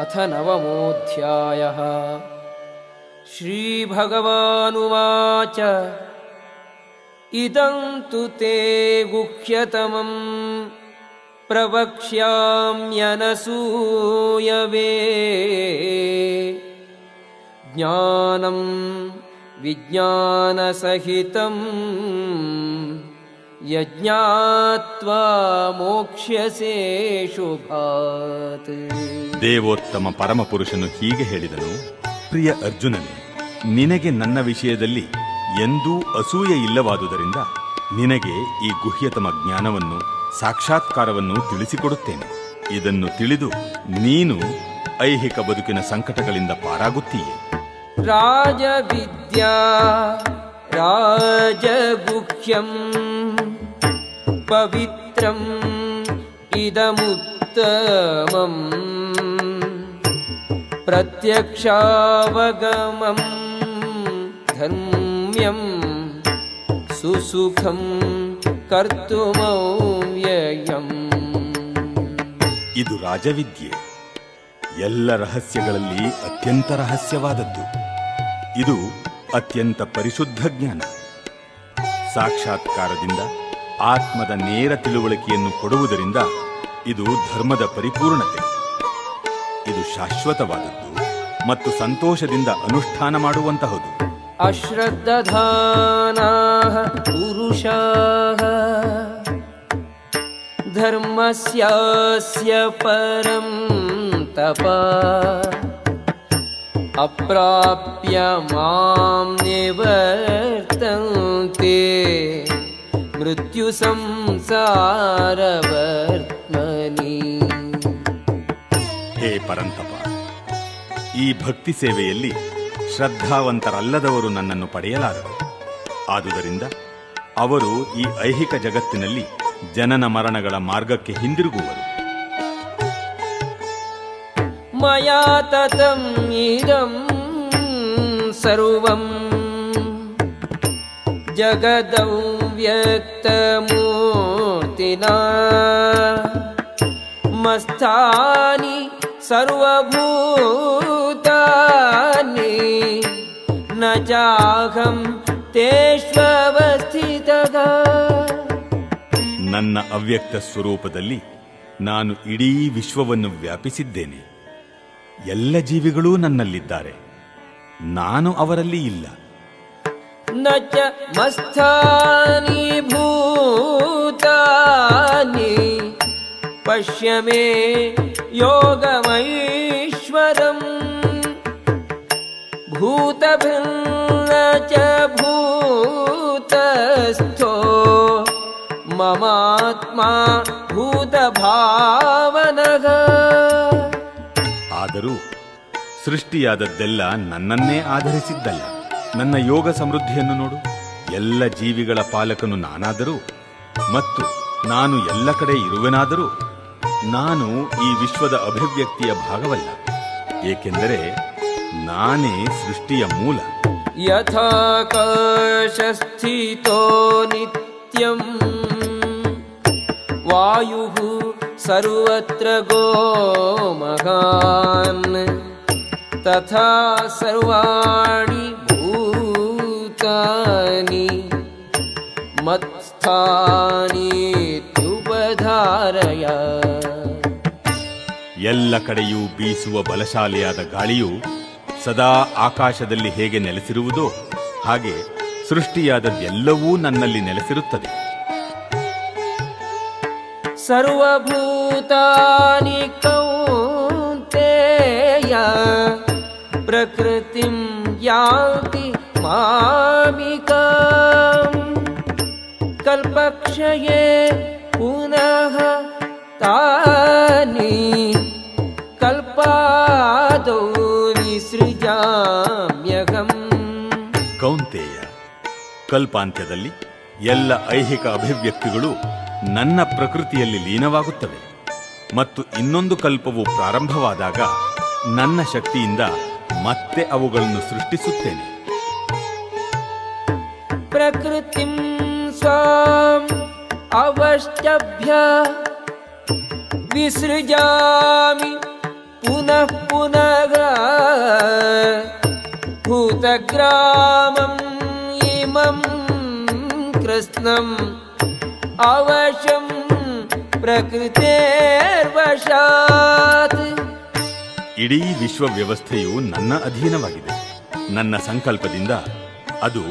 ಅಥ ನವಮೋऽಧ್ಯಾಯಃ. ಶ್ರೀಭಗವಾನುವಾಚ ಇದಂ ತು ತೇ ಗುಹ್ಯತಮಂ ಪ್ರವಕ್ಷ್ಯಾಮ್ಯನಸೂಯವೆ. ಜ್ಞಾನಂ ವಿಜ್ಞಾನಸಹಿತಂ ಯಜ್ಞಾತ್ವಾ ಮೋಕ್ಷ್ಯಸೇ ಶುಭಾತ್. ದೇವೋತ್ತಮ ಪರಮಪುರುಷನು ಹೀಗೆ ಹೇಳಿದನು, ಪ್ರಿಯ ಅರ್ಜುನನೇ, ನಿನಗೆ ನನ್ನ ವಿಷಯದಲ್ಲಿ ಎಂದೂ ಅಸೂಯೆ ಇಲ್ಲವಾದುದರಿಂದ ನಿನಗೆ ಈ ಗುಹ್ಯತಮ ಜ್ಞಾನವನ್ನು ಸಾಕ್ಷಾತ್ಕಾರವನ್ನು ತಿಳಿಸಿಕೊಡುತ್ತೇನೆ. ಇದನ್ನು ತಿಳಿದು ನೀನು ಐಹಿಕ ಬದುಕಿನ ಸಂಕಟಗಳಿಂದ ಪಾರಾಗುತ್ತೀಯೆ. ರಾಜವಿದ್ಯಾ ರಾಜಗುಹ್ಯಂ ಪವಿತ್ರಂ ಇದಮುತ್ತಮಂ ಪ್ರತ್ಯಕ್ಷಾವಗಮಂ ಧರ್ಮ್ಯಂ ಸುಸುಖಂ ಕರ್ತುಮವ್ಯಯಂ. ಇದು ರಾಜವಿದ್ಯೆ, ಎಲ್ಲ ರಹಸ್ಯಗಳಲ್ಲಿ ಅತ್ಯಂತ ರಹಸ್ಯವಾದದ್ದು. ಇದು ಅತ್ಯಂತ ಪರಿಶುದ್ಧ ಜ್ಞಾನ. ಸಾಕ್ಷಾತ್ಕಾರದಿಂದ ಆತ್ಮದ ನೇರ ತಿಳುವಳಿಕೆಯನ್ನು ಕೊಡುವುದರಿಂದ ಇದು ಧರ್ಮದ ಪರಿಪೂರ್ಣತೆ. ಇದು ಶಾಶ್ವತವಾದದ್ದು ಮತ್ತು ಸಂತೋಷದಿಂದ ಅನುಷ್ಠಾನ ಮಾಡುವಂತಹದು. ಅಶ್ರದ್ಧಾನಾಃ ಪುರುಷಾಃ ಧರ್ಮಸ್ಯಾಸ್ಯ ಪರಂ ತಪಃ ಅಪ್ರಾಪ್ಯ ಮಾಂ ನಿವರ್ತಂತೆ ಮೃತ್ಯು ಸಂಸಾರವರ್ತ್ಮನಿ. ಹೇ ಪರಂತಪ, ಈ ಭಕ್ತಿ ಸೇವೆಯಲ್ಲಿ ಶ್ರದ್ಧಾವಂತರಲ್ಲದವರು ನನ್ನನ್ನು ಪಡೆಯಲಾರರು. ಆದುದರಿಂದ ಅವರು ಈ ಐಹಿಕ ಜಗತ್ತಿನಲ್ಲಿ ಜನನ ಮರಣಗಳ ಮಾರ್ಗಕ್ಕೆ ಹಿಂದಿರುಗುವರು. ಮಯಾ ತತಂ ಇದಂ ಸರ್ವಂ ಜಗದವ್ಯಕ್ತಮೂರ್ತಿನಾ ಮಸ್ತಾನಿ ಸರ್ವಭೂತಾನಿ ನ ಚಾಹಂ ತೇಷ್ವವಸ್ಥಿತಃ. ನನ್ನ ಅವ್ಯಕ್ತ ಸ್ವರೂಪದಲ್ಲಿ ನಾನು ಇಡೀ ವಿಶ್ವವನ್ನು ವ್ಯಾಪಿಸಿದ್ದೇನೆ. ಎಲ್ಲ ಜೀವಿಗಳೂ ನನ್ನಲ್ಲಿದ್ದಾರೆ, ನಾನು ಅವರಲ್ಲಿ ಇಲ್ಲ. ನ ಚ ಮಸ್ಥಾನಿ ಭೂತಾನಿ ಪಶ್ಯ ಮೇ ಯೋಗಮೈಶ್ವರಂ ಭೂತಭಿನ್ನ ಚ ಭೂತಸ್ಥೋ ಮಮಾತ್ಮ ಭೂತಭಾವನಃ. ಆದರೂ ಸೃಷ್ಟಿಯಾದದ್ದೆಲ್ಲ ನನ್ನನ್ನೇ ಆಧರಿಸಿದ್ದಲ್ಲ. ನನ್ನ ಯೋಗ ಸಮೃದ್ಧಿಯನ್ನು ನೋಡು. ಎಲ್ಲ ಜೀವಿಗಳ ಪಾಲಕನು ನಾನಾದರೂ ಮತ್ತು ನಾನು ಎಲ್ಲ ಕಡೆ ಇರುವೆನಾದರೂ ನಾನು ಈ ವಿಶ್ವದ ಅಭಿವ್ಯಕ್ತಿಯ ಭಾಗವಲ್ಲ, ಏಕೆಂದರೆ ನಾನೇ ಸೃಷ್ಟಿಯ ಮೂಲ. ಯಥಾಕಾಶಸ್ಥಿತೋ ನಿತ್ಯಂ ವಾಯುಃ ಸರ್ವತ್ರ ಗೋ ಮಹಾನ್ ತಥಾ ಸರ್ವಾಣಿ ಭೂತಾನಿ ಮತ್ಸ್ಥಾನೀತ್ಯುಪಧಾರಯ. ಎಲ್ಲ ಕಡೆಯೂ ಬೀಸುವ ಬಲಶಾಲಿಯಾದ ಗಾಳಿಯು ಸದಾ ಆಕಾಶದಲ್ಲಿ ಹೇಗೆ ನೆಲೆಸಿರುವುದೋ ಹಾಗೆ ಸೃಷ್ಟಿಯಾದದ್ದೆಲ್ಲವೂ ನನ್ನಲ್ಲಿ ನೆಲೆಸಿರುತ್ತದೆ. ಸರ್ವಭೂತಾನಿ ಕೌಂತೆಯ ಪ್ರಕೃತಿಂ ಯಾಂತಿ ಮಾಮಿಕಾಂ ಕಲ್ಪಕ್ಷಯೇ ಪುನಃ ತಾನಿ ಕಲ್ಪಾದೌ ವಿಸೃಜಾಮ್ಯಹಂ. ಕೌಂತೆಯ, ಕಲ್ಪಾಂತ್ಯದಲ್ಲಿ ಎಲ್ಲ ಐಹಿಕ ಅಭಿವ್ಯಕ್ತಿಗಳು ನನ್ನ ಪ್ರಕೃತಿಯಲ್ಲಿ ಲೀನವಾಗುತ್ತವೆ ಮತ್ತು ಇನ್ನೊಂದು ಕಲ್ಪವು ಪ್ರಾರಂಭವಾದಾಗ ನನ್ನ ಶಕ್ತಿಯಿಂದ ಮತ್ತೆ ಅವುಗಳನ್ನು ಸೃಷ್ಟಿಸುತ್ತೇನೆ. ಪ್ರಕೃತಿಂ ಸ್ವಾಂ ಅವಶ್ಯಭ್ಯ ವಿಸೃಜಾಮಿ ಪುನಃ ಪುನಃ ಭೂತಗ್ರಾಮಂ ಇಮಂ ಕೃಷ್ಣಂ ಅವಶಂ ಪ್ರಕೃತೇರ್ವಶಾತ್. ಇಡೀ ವಿಶ್ವ ವ್ಯವಸ್ಥೆಯು ನನ್ನ ಅಧೀನವಾಗಿದೆ. ನನ್ನ ಸಂಕಲ್ಪದಿಂದ ಅದು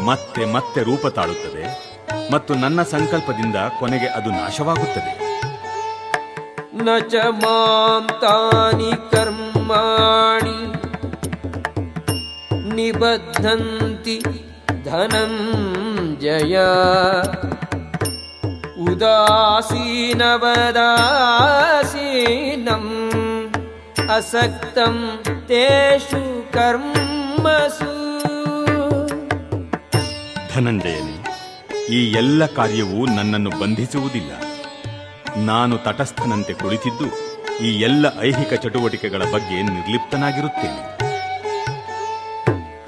ಮತ್ತೆ ಮತ್ತೆ ರೂಪ ತಾಳುತ್ತದೆ ಮತ್ತು ನನ್ನ ಸಂಕಲ್ಪದಿಂದ ಕೊನೆಗೆ ಅದು ನಾಶವಾಗುತ್ತದೆ. ನ ಚ ಮಾಂ ತಾನಿ ಕರ್ಮಾಣಿ ನಿಬಧ್ನಂತಿ ಧನಂಜಯ ಉದಾಸೀನವದಾಸೀನಂ ಅಸಕ್ತಂ ತೇಷು ಕರ್ಮಸು. ಧನಂಜಯನೇ, ಈ ಎಲ್ಲ ಕಾರ್ಯವೂ ನನ್ನನ್ನು ಬಂಧಿಸುವುದಿಲ್ಲ. ನಾನು ತಟಸ್ಥನಂತೆ ಕುಳಿತಿದ್ದು ಈ ಎಲ್ಲ ಐಹಿಕ ಚಟುವಟಿಕೆಗಳ ಬಗ್ಗೆ ನಿರ್ಲಿಪ್ತನಾಗಿರುತ್ತೇನೆ.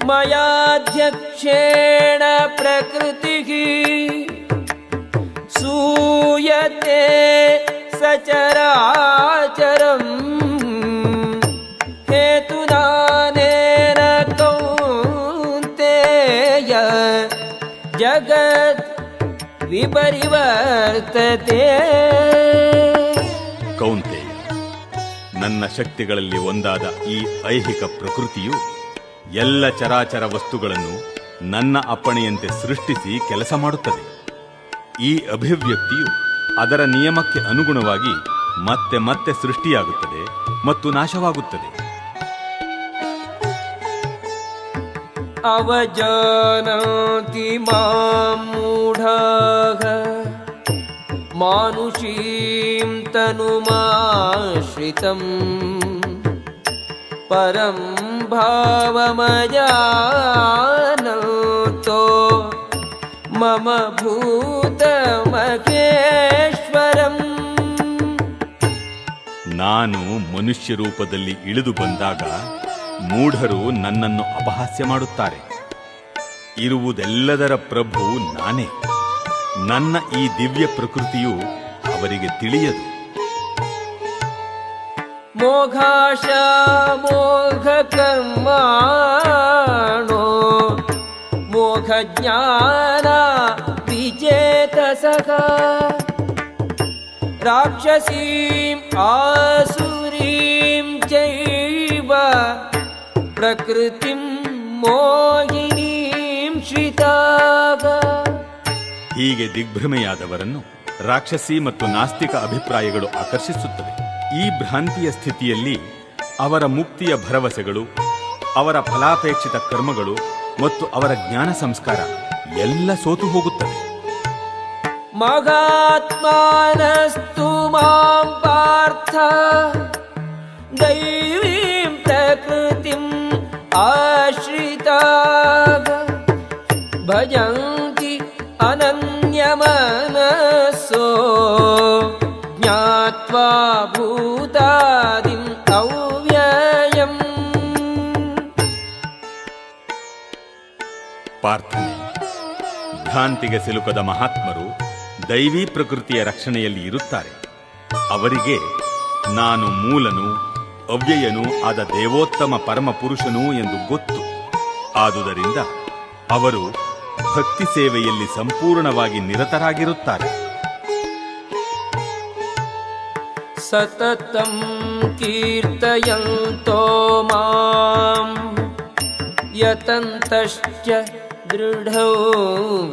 ಮಯಾಧ್ಯಕ್ಷೇಣ ಪ್ರಕೃತಿಃ ಸೂಯತೆ ಸಚರಾಚರಂ ಹೇತುದಾನೇನ ಕೌಂತೆಯ ಜಗತ್ ವಿಪರಿವರ್ತತೆ. ಕೌಂತೆಯ, ನನ್ನ ಶಕ್ತಿಗಳಲ್ಲಿ ಒಂದಾದ ಈ ಐಹಿಕ ಪ್ರಕೃತಿಯು ಎಲ್ಲ ಚರಾಚರ ವಸ್ತುಗಳನ್ನು ನನ್ನ ಅಪ್ಪಣೆಯಂತೆ ಸೃಷ್ಟಿಸಿ ಕೆಲಸ ಮಾಡುತ್ತದೆ. ಈ ಅಭಿವ್ಯಕ್ತಿಯು ಅದರ ನಿಯಮಕ್ಕೆ ಅನುಗುಣವಾಗಿ ಮತ್ತೆ ಮತ್ತೆ ಸೃಷ್ಟಿಯಾಗುತ್ತದೆ ಮತ್ತು ನಾಶವಾಗುತ್ತದೆ. ಅವಜಾನಾತಿ ಮಾಂ ಮೂಢಾಃ ಮಾನುಷೀಂ ತನುಮಾಶ್ರಿತಂ ಪರಂ ಭಾವಮಜಾನಂತೋ ಮಮ ಭೂತಮಹೇಶ್ವರಂ. ನಾನು ಮನುಷ್ಯ ರೂಪದಲ್ಲಿ ಇಳಿದು ಬಂದಾಗ ಮೂಢರು ನನ್ನನ್ನು ಅಪಹಾಸ್ಯ ಮಾಡುತ್ತಾರೆ. ಇರುವುದೆಲ್ಲದರ ಪ್ರಭು ನಾನೇ. ನನ್ನ ಈ ದಿವ್ಯ ಪ್ರಕೃತಿಯು ಅವರಿಗೆ ತಿಳಿಯದು. ಮೋಘಾಶ ಮೋಘ ಕರ್ಮಾಣೋ ಮೋಘ ಜ್ಞಾನ ವಿಚೇತಸಃ ರಾಕ್ಷಸೀಂ ಆಸುರೀಂ ಚೈವ ಪ್ರಕೃತಿಂ ಮೋಹಿನೀಂ ಶ್ರಿತಾಃ. ಹೀಗೆ ದಿಗ್ಭ್ರಮೆಯಾದವರನ್ನು ರಾಕ್ಷಸಿ ಮತ್ತು ನಾಸ್ತಿಕ ಅಭಿಪ್ರಾಯಗಳು ಆಕರ್ಷಿಸುತ್ತವೆ. ಈ ಭ್ರಾಂತಿಯ ಸ್ಥಿತಿಯಲ್ಲಿ ಅವರ ಮುಕ್ತಿಯ ಭರವಸೆಗಳು, ಅವರ ಫಲಾಪೇಕ್ಷಿತ ಕರ್ಮಗಳು ಮತ್ತು ಅವರ ಜ್ಞಾನ ಸಂಸ್ಕಾರ ಎಲ್ಲ ಸೋತು ಹೋಗುತ್ತವೆ. ಮಹಾತ್ಮಾನಸ್ತು ಮಾಂ ಪಾರ್ಥ ದೈವೀಂ ಪ್ರಕೃತಿಂ ಆಶ್ರಿತಾಃ ಭಜಂತಿ ಅನನ್ಯಮನಸೋ ಜ್ಞಾತ್ವಾ ಭೂತಾದಿಂ ಅವ್ಯಯಂ. ಪಾರ್ಥನೆ, ಭ್ರಾಂತಿಗೆ ಸಿಲುಕದ ಮಹಾತ್ಮರು ದೈವೀ ಪ್ರಕೃತಿಯ ರಕ್ಷಣೆಯಲ್ಲಿ ಇರುತ್ತಾರೆ. ಅವರಿಗೆ ನಾನು ಮೂಲನು ಅವ್ಯಯನೂ ಆದ ದೇವೋತ್ತಮ ಪರಮಪುರುಷನೂ ಎಂದು ಗೊತ್ತು. ಆದುದರಿಂದ ಅವರು ಭಕ್ತಿ ಸೇವೆಯಲ್ಲಿ ಸಂಪೂರ್ಣವಾಗಿ ನಿರತರಾಗಿರುತ್ತಾರೆ. ಸತತಂ ಕೀರ್ತಯಂತೋ ಮಾಂ ಯತಂತಶ್ಚ ದೃಢೋ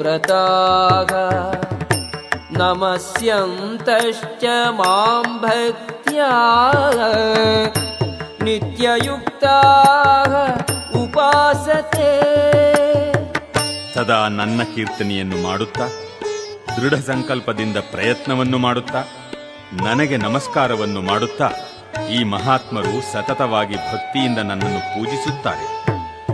ವ್ರತಾಃ ನಮಸ್ಯಂತಶ್ಚ ಮಾಂ ಭಕ್ತ್ಯಾ ನಿತ್ಯಯುಕ್ತಾಃ ಉಪಾಸತೆ. ಸದಾ ನನ್ನ ಕೀರ್ತನೆಯನ್ನು ಮಾಡುತ್ತಾ, ದೃಢ ಸಂಕಲ್ಪದಿಂದ ಪ್ರಯತ್ನವನ್ನು ಮಾಡುತ್ತಾ, ನನಗೆ ನಮಸ್ಕಾರವನ್ನು ಮಾಡುತ್ತಾ ಈ ಮಹಾತ್ಮರು ಸತತವಾಗಿ ಭಕ್ತಿಯಿಂದ ನನ್ನನ್ನು ಪೂಜಿಸುತ್ತಾರೆ.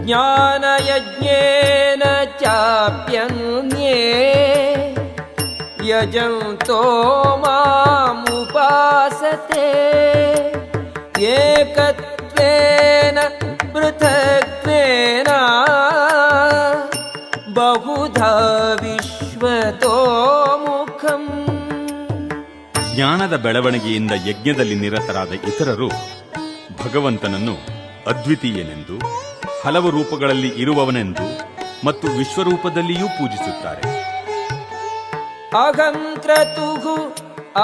ಜ್ಞಾನಯಜ್ಞೇನ ಚಾಪ್ಯನ್ಯೇ ಯಜಂತೋ ಮಾಮುಪಾಸತೆ ಏಕತ್ವೇನ ಪೃಥಕ್ವೇನ ಬಹುಧಾ ವಿಶ್ವತೋ ಮುಖಂ. ಜ್ಞಾನದ ಬೆಳವಣಿಗೆಯಿಂದ ಯಜ್ಞದಲ್ಲಿ ನಿರತರಾದ ಇತರರು ಭಗವಂತನನ್ನು ಅದ್ವಿತೀಯನೆಂದು, ಹಲವು ರೂಪಗಳಲ್ಲಿ ಇರುವವನೆಂದು ಮತ್ತು ವಿಶ್ವರೂಪದಲ್ಲಿಯೂ ಪೂಜಿಸುತ್ತಾರೆ. ಅಹಂ ಕ್ರತುಃ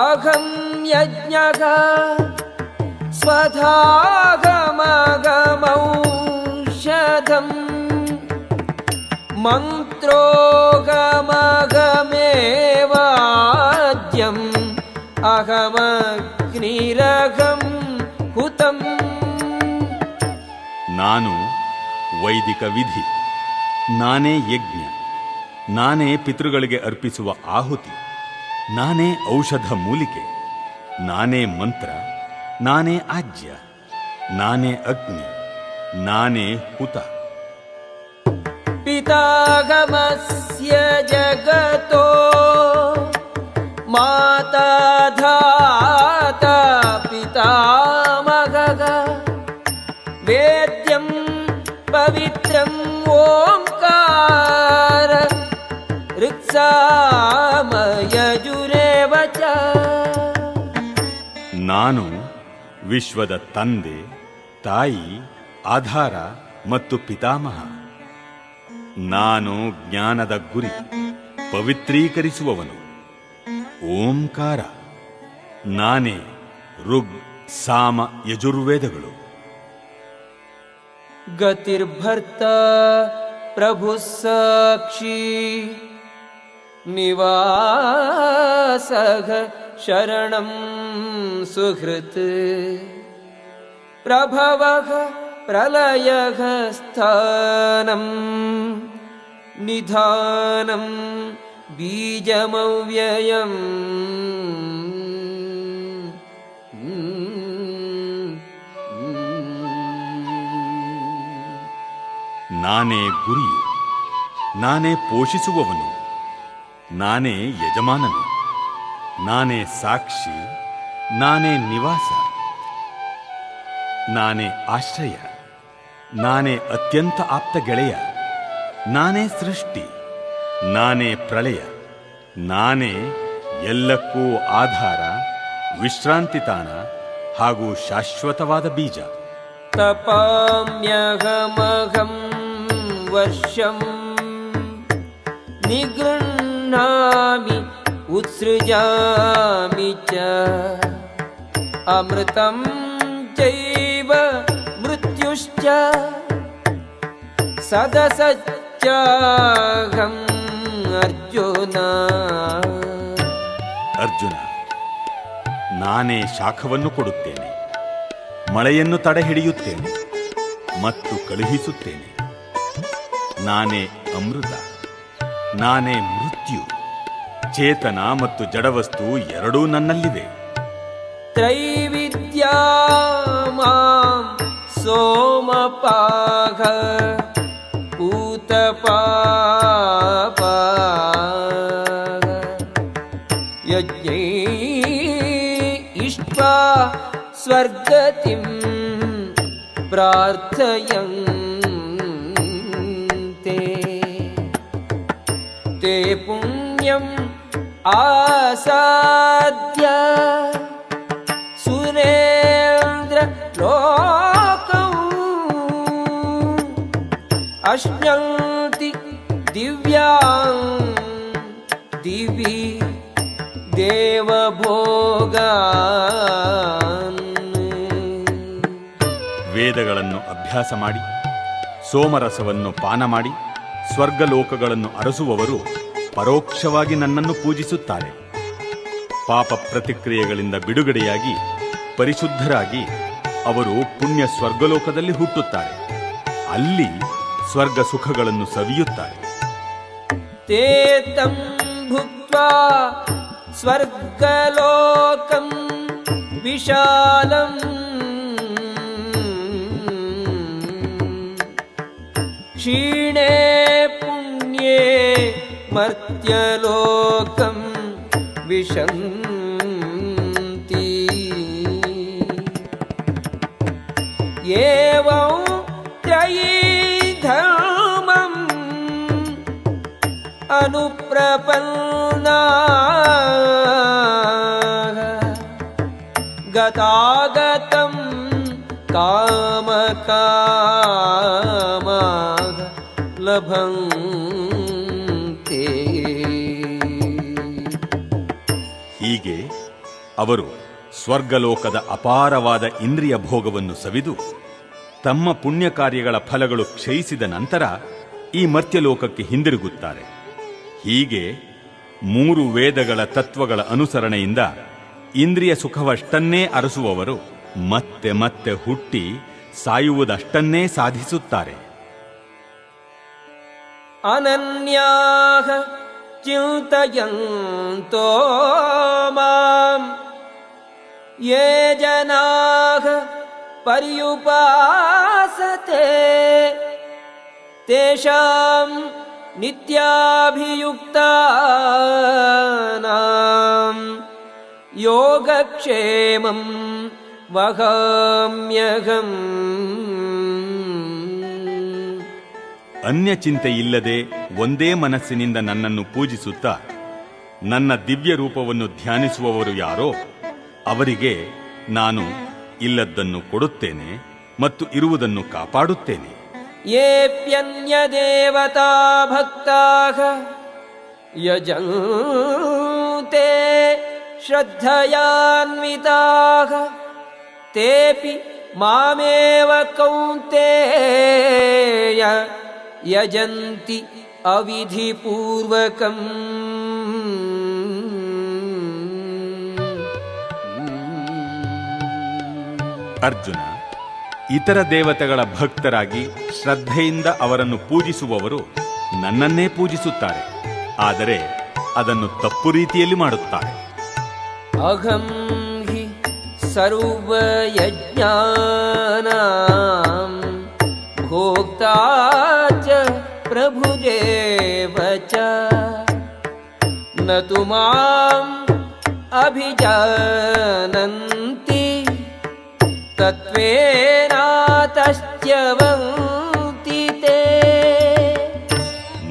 ಅಹಂ ಯಜ್ಞಃ ಸ್ವಧಾಗಮಗಮೌಷಧಂ ಮಂತ್ರೋಗಮಗಮೇವಾದ್ಯಂ ಅಹಮಗ್ನಿರಹಂ ಹುತಂ. ನಾನು ವೈದಿಕ ವಿಧಿ, ನಾನೇ ಯಜ್ಞ, ನಾನೇ ಪಿತೃಗಳಿಗೆ ಅರ್ಪಿಸುವ ಆಹುತಿ, ನಾನೇ ಔಷಧ ಮೂಲಿಕೆ, ನಾನೇ ಮಂತ್ರ, ನಾನೇ ಆಜ್ಯ, ನಾನೇ ಅಗ್ನಿ, ನಾನೇ ಹುತ. ಪಿತಾಗಮಸ್ಯ ಜಗತೋ ಮಾತಾ ಧಾತಾ ಪಿತಾಮಹಃ ವೇದ್ಯಂ ಪವಿತ್ರಂ ಓಂಕಾರ ಋಕ್ಸಾಮಯಜುರೇವ ಚ. ನಾನು ವಿಶ್ವದ ತಂದೆ, ತಾಯಿ, ಆಧಾರ ಮತ್ತು ಪಿತಾಮಹ. ನಾನು ಜ್ಞಾನದ ಗುರಿ, ಪವಿತ್ರೀಕರಿಸುವವನು. ಓಂಕಾರ, ನಾನೇ ಋಗ್ ಸಾಮ ಯಜುರ್ವೇದಗಳು. ಗತಿರ್ಭರ್ತ ಪ್ರಭು ಸಾಕ್ಷಿ ನಿವಾಸಃ ಶರಣಂ ಸುಹೃತ್ ಪ್ರಭವಃ ಪ್ರಲಯಃ ಸ್ಥಾನಂ ನಿಧಾನಂ ಬೀಜಮವ್ಯಯಂ. ನಾನೇ ಗುರಿಯು, ನಾನೇ ಪೋಷಿಸುವವನು, ನಾನೇ ಯಜಮಾನನು, ನಾನೇ ಸಾಕ್ಷಿ, ನಾನೇ ನಿವಾಸ, ನಾನೇ ಆಶ್ರಯ, ನಾನೇ ಅತ್ಯಂತ ಆಪ್ತ ಗೆಳೆಯ, ನಾನೇ ಸೃಷ್ಟಿ, ನಾನೇ ಪ್ರಳಯ, ನಾನೇ ಎಲ್ಲಕ್ಕೂ ಆಧಾರ, ವಿಶ್ರಾಂತಿ ತಾಣ ಹಾಗೂ ಶಾಶ್ವತವಾದ ಬೀಜ. ತಪಾಮ್ಯಹಮಹಂ ವರ್ಷಂ ನಿಗೃಹ್ಣಾಮಿ ಉತ್ಸೃಜಾಮಿ ಚ ಅಮೃತಂ ಚೈವ ಮೃತ್ಯುಶ್ಚ ಸದಸಚ್ಚಾಹಂ ಅರ್ಜುನ. ಅರ್ಜುನ, ನಾನೇ ಶಾಖವನ್ನು ಕೊಡುತ್ತೇನೆ, ಮಳೆಯನ್ನು ತಡೆಹಿಡಿಯುತ್ತೇನೆ ಮತ್ತು ಕಳುಹಿಸುತ್ತೇನೆ. ನಾನೇ ಅಮೃತ, ನಾನೇ ಮೃತ್ಯು. ಚೇತನ ಮತ್ತು ಜಡವಸ್ತು ಎರಡೂ ನನ್ನಲ್ಲಿವೆ. ತ್ರೈವಿದ್ಯಾ ಮಾಂ ಸೋಮಪಾಘ ಪೂತಪಾಪ ಯಜ್ಞೈ ಇಷ್ಟ್ವಾ ಸ್ವರ್ಗತಿಂ ಪ್ರಾರ್ಥಯಂತೆ ತೇ ಪುಣ್ಯಂ ಆಸಾದ್ಯ ಸುರೇಂದ್ರ ಲೋಕಂ ಅಶ್ನಂತಿ ದಿವ್ಯಾಂ ದಿವಿ ದೇವಭೋಗಾನ್. ವೇದಗಳನ್ನು ಅಭ್ಯಾಸ ಮಾಡಿ, ಸೋಮರಸವನ್ನು ಪಾನ ಮಾಡಿ, ಸ್ವರ್ಗಲೋಕಗಳನ್ನು ಅರಸುವವರು ಪರೋಕ್ಷವಾಗಿ ನನ್ನನ್ನು ಪೂಜಿಸುತ್ತಾರೆ. ಪಾಪ ಪ್ರತಿಕ್ರಿಯೆಗಳಿಂದ ಬಿಡುಗಡೆಯಾಗಿ ಪರಿಶುದ್ಧರಾಗಿ ಅವರು ಪುಣ್ಯ ಸ್ವರ್ಗಲೋಕದಲ್ಲಿ ಹುಟ್ಟುತ್ತಾರೆ. ಅಲ್ಲಿ ಸ್ವರ್ಗ ಸುಖಗಳನ್ನು ಸವಿಯುತ್ತಾರೆ. ತೇ ತಂ ಭುಕ್ತ್ವಾ ಸ್ವರ್ಗಲೋಕಂ ವಿಶಾಲಂ ಕ್ಷೀಣೇ ಪುಣ್ಯೇ ಮರ್ತ್ಯಲೋಕಂ ವಿಶಂತಿ. ಏವಂ ತ್ರಯೀ ಧರ್ಮಂ ಅನುಪ್ರಪನ್ನಾ ಗತಾಗತಂ ಕಾಮಕಾಮಾಗ ಲಭಂತೆ. ಹೀಗೆ ಅವರು ಸ್ವರ್ಗಲೋಕದ ಅಪಾರವಾದ ಇಂದ್ರಿಯ ಭೋಗವನ್ನು ಸವಿದು ತಮ್ಮ ಪುಣ್ಯ ಕಾರ್ಯಗಳ ಫಲಗಳು ಕ್ಷಯಿಸಿದ ನಂತರ ಈ ಮರ್ತ್ಯಲೋಕಕ್ಕೆ ಹಿಂದಿರುಗುತ್ತಾರೆ. ಹೀಗೆ 3 ವೇದಗಳ ತತ್ವಗಳ ಅನುಸರಣೆಯಿಂದ ಇಂದ್ರಿಯ ಸುಖವಷ್ಟನ್ನೇ ಅರಸುವವರು ಮತ್ತೆ ಮತ್ತೆ ಹುಟ್ಟಿ ಸಾಯುವುದಷ್ಟನ್ನೇ ಸಾಧಿಸುತ್ತಾರೆ. ಅನನ್ಯಾಃ ಚಿಂತಯಂತೋ ಮಾಂ ಯೇ ಜನಾಃ ಪರ್ಯುಪಾಸತೆ ತೇಷಾಂ ನಿತ್ಯಾಭಿಯುಕ್ತಾನಾಂ ಯೋಗಕ್ಷೇಮಂ ವಹಾಮ್ಯಹಂ. ಅನ್ಯ ಚಿಂತೆಯಿಲ್ಲದೆ ಒಂದೇ ಮನಸ್ಸಿನಿಂದ ನನ್ನನ್ನು ಪೂಜಿಸುತ್ತಾ ನನ್ನ ದಿವ್ಯ ರೂಪವನ್ನು ಧ್ಯಾನಿಸುವವರು ಯಾರೋ ಅವರಿಗೆ ನಾನು ಇಲ್ಲದ್ದನ್ನು ಕೊಡುತ್ತೇನೆ ಮತ್ತು ಇರುವುದನ್ನು ಕಾಪಾಡುತ್ತೇನೆ. ಯೇಪ್ಯನ್ಯ ದೇವತಾ ಭಕ್ತಾಃ ಯಜಂತೆ ಶ್ರದ್ಧಯಾನ್ವಿತಾಃ ತೇಪಿ ಮಾಮೇವ ಕೌಂತೇಯ ಯಜಂತಿ ಅವಿಧಿಪೂರ್ವಕಂ. ಅರ್ಜುನ, ಇತರ ದೇವತೆಗಳ ಭಕ್ತರಾಗಿ ಶ್ರದ್ಧೆಯಿಂದ ಅವರನ್ನು ಪೂಜಿಸುವವರು ನನ್ನನ್ನೇ ಪೂಜಿಸುತ್ತಾರೆ, ಆದರೆ ಅದನ್ನು ತಪ್ಪು ರೀತಿಯಲ್ಲಿ ಮಾಡುತ್ತಾರೆ. ಅಹಂ ಹಿ ಸರ್ವಯಜ್ಞಾನಾಂ ಭೋಕ್ತಾ ಚ ಪ್ರಭುದೇವ ಚ ನ ತು ಮಾಂ ಅಭಿಜಾನಂತಿ ತತ್ವೇನಾತಶ್ಚ್ಯವಂತಿ ತೇ.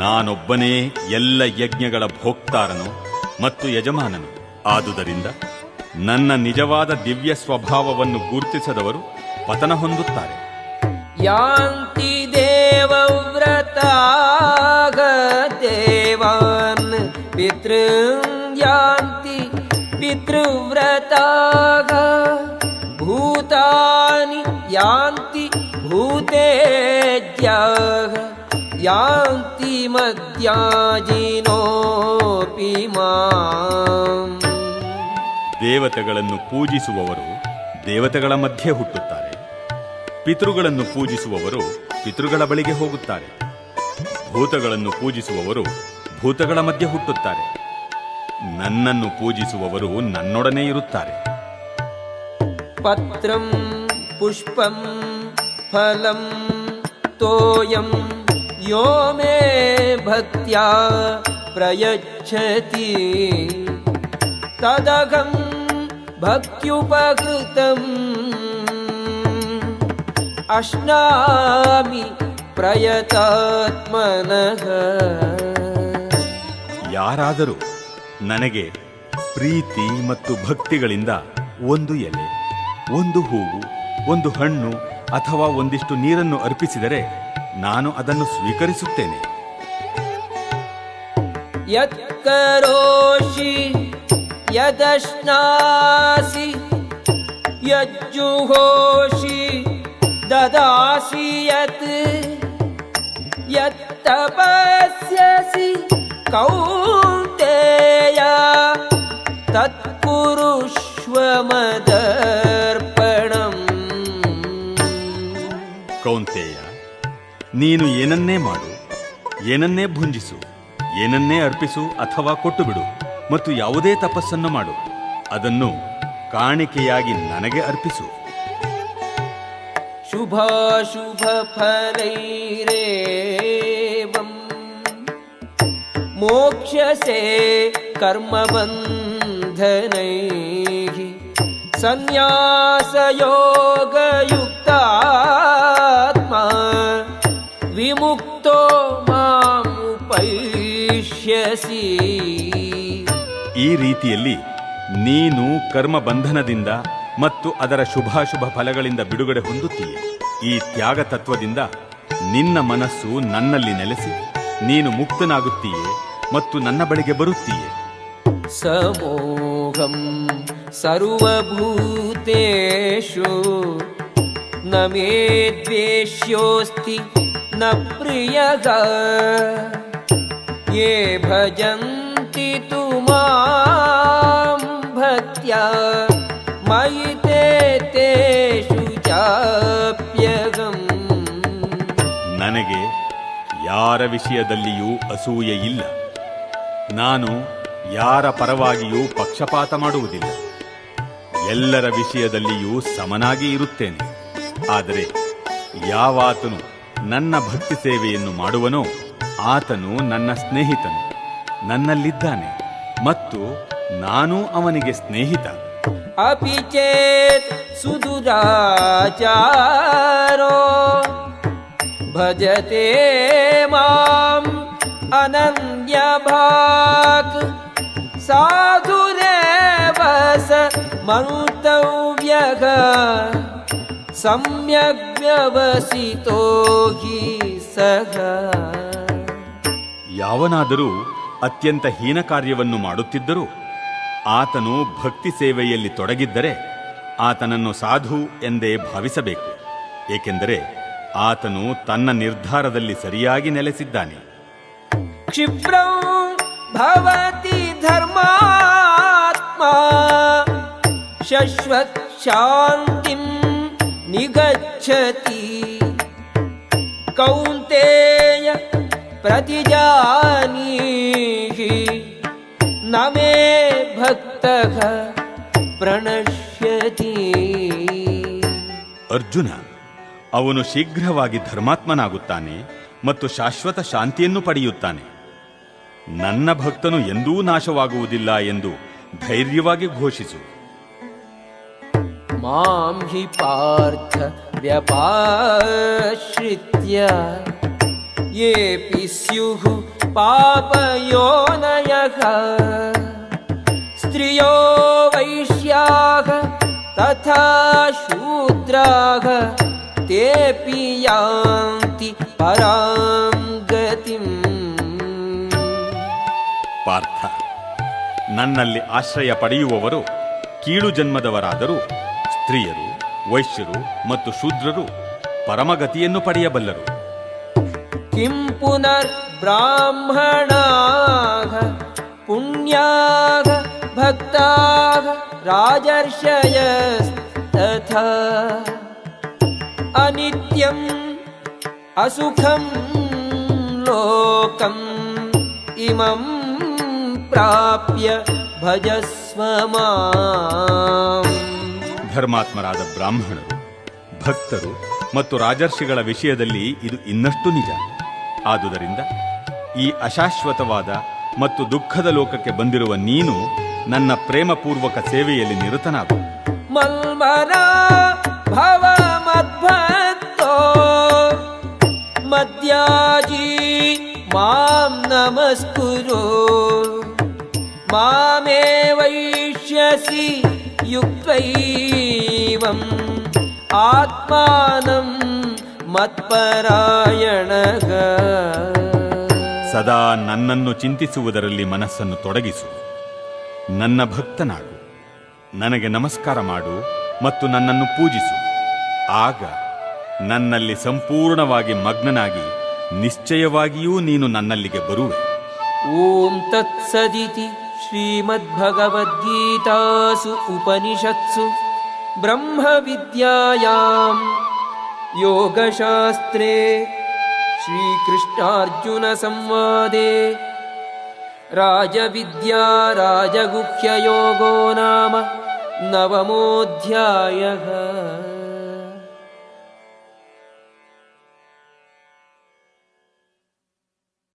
ನಾನೊಬ್ಬನೇ ಎಲ್ಲ ಯಜ್ಞಗಳ ಭೋಕ್ತಾರನು ಮತ್ತು ಯಜಮಾನನು. ಆದುದರಿಂದ ನನ್ನ ನಿಜವಾದ ದಿವ್ಯ ಸ್ವಭಾವವನ್ನು ಗುರುತಿಸದವರು ಪತನ ಹೊಂದುತ್ತಾರೆ. ಯಾಂತಿ ದೇವವ್ರತಾಃ ದೇವಾನ್ ಪಿತೃನ್ ಯಾಂತಿ ಪಿತೃವ್ರತಾಃ ಭೂತಾನಿ ಯಾಂತಿ ಭೂತೇಜ್ಯಾಃ ಯಾಂತಿ ಮದ್ಯಾಜಿನೋಪಿ ಮಾಂ. ದೇವತೆಗಳನ್ನು ಪೂಜಿಸುವವರು ದೇವತೆಗಳ ಮಧ್ಯೆ ಹುಟ್ಟುತ್ತಾರೆ, ಪಿತೃಗಳನ್ನು ಪೂಜಿಸುವವರು ಪಿತೃಗಳ ಬಳಿಗೆ ಹೋಗುತ್ತಾರೆ, ಭೂತಗಳನ್ನು ಪೂಜಿಸುವವರು ಭೂತಗಳ ಮಧ್ಯೆ ಹುಟ್ಟುತ್ತಾರೆ, ನನ್ನನ್ನು ಪೂಜಿಸುವವರು ನನ್ನೊಡನೆ ಇರುತ್ತಾರೆ. ಪತ್ರಂ ಪುಷ್ಪಂ ಫಲಂ ತೋಯಂ ಯೋ ಮೇ ಭಕ್ತ್ಯಾ ಪ್ರಯಚ್ಛತಿ ತದಹಂ ಭಕ್ತ್ಯುಪಕೃತಂ ಅಶ್ನಾಮಿ ಪ್ರಯತಾತ್ಮನಃ. ಯಾರಾದರೂ ನನಗೆ ಪ್ರೀತಿ ಮತ್ತು ಭಕ್ತಿಗಳಿಂದ ಒಂದು ಎಲೆ, ಒಂದು ಹೂವು, ಒಂದು ಹಣ್ಣು ಅಥವಾ ಒಂದಿಷ್ಟು ನೀರನ್ನು ಅರ್ಪಿಸಿದರೆ ನಾನು ಅದನ್ನು ಸ್ವೀಕರಿಸುತ್ತೇನೆ. ಯತ್ಕರೋಷಿ ಯದಶ್ನಾಸಿ ಯಜ್ಜುಹೋಷಿ ದದಾಸಿ ಯತ್ ಯತ್ತಪಸ್ಯಸಿ ಕೌಂತೇಯ ತತ್ಕುರುಷ್ವ ಮದರ್ಪಣಂ. ಕೌಂತೇಯ, ನೀನು ಏನನ್ನೇ ಮಾಡು, ಏನನ್ನೇ ಭುಂಜಿಸು, ಏನನ್ನೇ ಅರ್ಪಿಸು ಅಥವಾ ಕೊಟ್ಟು ಬಿಡು ಮತ್ತು ಯಾವುದೇ ತಪಸ್ಸನ್ನು ಮಾಡು, ಅದನ್ನು ಕಾಣಿಕೆಯಾಗಿ ನನಗೆ ಅರ್ಪಿಸು. ಶುಭಾಶುಭ ಫಲೈರೇವಂ ಮೋಕ್ಷಸೆ ಕರ್ಮಬಂಧನೈಃ ಸನ್ಯಾಸಯೋಗಯುಕ್ತಾತ್ಮಾ ವಿಮುಕ್ತೋ ಮಾಮುಪೈಷ್ಯಸಿ. ಈ ರೀತಿಯಲ್ಲಿ ನೀನು ಕರ್ಮ ಬಂಧನದಿಂದ ಮತ್ತು ಅದರ ಶುಭಾಶುಭ ಫಲಗಳಿಂದ ಬಿಡುಗಡೆ ಹೊಂದುತ್ತೀಯೆ. ಈ ತ್ಯಾಗ ತತ್ವದಿಂದ ನಿನ್ನ ಮನಸ್ಸು ನನ್ನಲ್ಲಿ ನೆಲೆಸಿ ನೀನು ಮುಕ್ತನಾಗುತ್ತೀಯೆ ಮತ್ತು ನನ್ನ ಬಳಿಗೆ ಬರುತ್ತೀಯೆ. ಸಮೋಹಂ ಸರ್ವಭೂತೇಷು ನ ಮೇ ದ್ವೇಷ್ಯೋಸ್ತಿ ನ ಪ್ರಿಯಃ ಯೇ ಭಜಂತಿ ತು ಮಾಂ ಭಕ್ತ್ಯಾ ಮಯಿ ತೇಷು ಚಾಪ್ಯಹಂ. ನನಗೆ ಯಾರ ವಿಷಯದಲ್ಲಿಯೂ ಅಸೂಯೆ ಇಲ್ಲ. ನಾನು ಯಾರ ಪರವಾಗಿಯೂ ಪಕ್ಷಪಾತ ಮಾಡುವುದಿಲ್ಲ. ಎಲ್ಲರ ವಿಷಯದಲ್ಲಿಯೂ ಸಮನಾಗಿ ಇರುತ್ತೇನೆ. ಆದರೆ ಯಾವಾತನು ನನ್ನ ಭಕ್ತಿ ಸೇವೆಯನ್ನು ಮಾಡುವನೋ ಆತನು ನನ್ನ ಸ್ನೇಹಿತನು, ನನ್ನಲ್ಲಿದ್ದಾನೆ ಮತ್ತು ನಾನು ಅವನಿಗೆ ಸ್ನೇಹಿತ. ಅಪಿ ಚೇತ್ ಸುದುರಾಚಾರೋ ಭಜತೆ ಮಾಂ ಅನನ್ಯಭಾಕ್ ಸಾಧುರೇವ ಸ ಮಂತವ್ಯಃ ಸಮ್ಯಗ್ ವ್ಯವಸಿತೋ ಹಿ ಸಹ. ಯಾವನಾದರೂ ಅತ್ಯಂತ ಹೀನ ಕಾರ್ಯವನ್ನು ಮಾಡುತ್ತಿದ್ದರೂ ಆತನು ಭಕ್ತಿ ಸೇವೆಯಲ್ಲಿ ತೊಡಗಿದ್ದರೆ ಆತನನ್ನು ಸಾಧು ಎಂದೇ ಭಾವಿಸಬೇಕು. ಏಕೆಂದರೆ ಆತನು ತನ್ನ ನಿರ್ಧಾರದಲ್ಲಿ ಸರಿಯಾಗಿ ನೆಲೆಸಿದ್ದಾನೆ. ಕ್ಷಿಪ್ರಂ ಭವತಿ ಧರ್ಮಾತ್ಮ ಶಶ್ವತ್ ಶಾಂತಿಂ ನಿಗಚ್ಚತಿ ಕೌಂತೇಯ ಪ್ರತಿಜಾನೀಹಿ ನ ಮೇ ಭಕ್ತಃ ಪ್ರಣಶ್ಯತಿ. ಅರ್ಜುನ, ಅವನು ಶೀಘ್ರವಾಗಿ ಧರ್ಮಾತ್ಮನಾಗುತ್ತಾನೆ ಮತ್ತು ಶಾಶ್ವತ ಶಾಂತಿಯನ್ನು ಪಡೆಯುತ್ತಾನೆ. ನನ್ನ ಭಕ್ತನು ಎಂದೂ ನಾಶವಾಗುವುದಿಲ್ಲ ಎಂದು ಧೈರ್ಯವಾಗಿ ಘೋಷಿಸು. ಮಾಂ ಹಿ ಪಾರ್ಥ ವ್ಯಪಾಶ್ರಿತ್ಯ ಯೇಪಿ ಸ್ಯುಃ ಪಾಪಯೋನಯಃ ಸ್ತ್ರಿಯೋ ವೈಶ್ಯಾಃ ತಥಾ ಶೂದ್ರಾಃ ತೇಪಿ ಯಾಂತಿ ಪರಾಂ ಗತಿಂ. ಪಾರ್ಥ, ನನ್ನಲ್ಲಿ ಆಶ್ರಯ ಪಡೆಯುವವರು ಕೀಳು ಜನ್ಮದವರಾದರೂ ಸ್ತ್ರೀಯರು, ವೈಶ್ಯರು ಮತ್ತು ಶೂದ್ರರು ಪರಮಗತಿಯನ್ನು ಪಡೆಯಬಲ್ಲರು. ಕಿಂ ಪುನರ್ ಬ್ರಾಹ್ಮಣಾಃ ಪುಣ್ಯಾಃ ಭಕ್ತಾಃ ರಾಜರ್ಷಯಸ್ತಥಾ ಅನಿತ್ಯಂ ಅಸುಖಂ ಲೋಕಂ ಇಮಂ ಪ್ರಾಪ್ಯ ಭಜಸ್ವ ಮಾಂ. ಧರ್ಮಾತ್ಮರಾದ ಬ್ರಾಹ್ಮಣರು, ಭಕ್ತರು ಮತ್ತು ರಾಜರ್ಷಿಗಳ ವಿಷಯದಲ್ಲಿ ಇದು ಇನ್ನಷ್ಟು ನಿಜ. ಆದುದರಿಂದ ಈ ಅಶಾಶ್ವತವಾದ ಮತ್ತು ದುಃಖದ ಲೋಕಕ್ಕೆ ಬಂದಿರುವ ನೀನು ನನ್ನ ಪ್ರೇಮಪೂರ್ವಕ ಸೇವೆಯಲ್ಲಿ ನಿರತನಾಗು. ಮಲ್ಮನಾ ಭವ ಮದ್ಭಕ್ತೋ ಮದ್ಯಾಜಿ ಮಾಂ ನಮಸ್ಕುರು ಮಾಮೇ ವೈಷ್ಯಸಿ ಯುಕ್ತೈವಂ ಆತ್ಮಾನಂ ಮತ್ಪರಾಯಣಃ. ಸದಾ ನನ್ನನ್ನು ಚಿಂತಿಸುವುದರಲ್ಲಿ ಮನಸ್ಸನ್ನು ತೊಡಗಿಸು. ನನ್ನ ಭಕ್ತನಾಗು, ನನಗೆ ನಮಸ್ಕಾರ ಮಾಡು ಮತ್ತು ನನ್ನನ್ನು ಪೂಜಿಸು. ಆಗ ನನ್ನಲ್ಲಿ ಸಂಪೂರ್ಣವಾಗಿ ಮಗ್ನನಾಗಿ ನಿಶ್ಚಯವಾಗಿಯೂ ನೀನು ನನ್ನಲ್ಲಿಗೆ ಬರುವೆ. ಓಂ ತತ್ಸದಿತಿ ಶ್ರೀಮದ್ಭಗವದ್ಗೀತಾಸು ಉಪನಿಷತ್ಸು ಬ್ರಹ್ಮವಿದ್ಯಾಯಾಂ ಯೋಗಶಾಸ್ತ್ರೇ ಶ್ರೀಕೃಷ್ಣಾರ್ಜುನ ಸಂವಾದೇ ರಾಜವಿದ್ಯಾ ರಾಜಗುಹ್ಯಯೋಗೋ ನಾಮ ನವಮೋऽಧ್ಯಾಯಃ.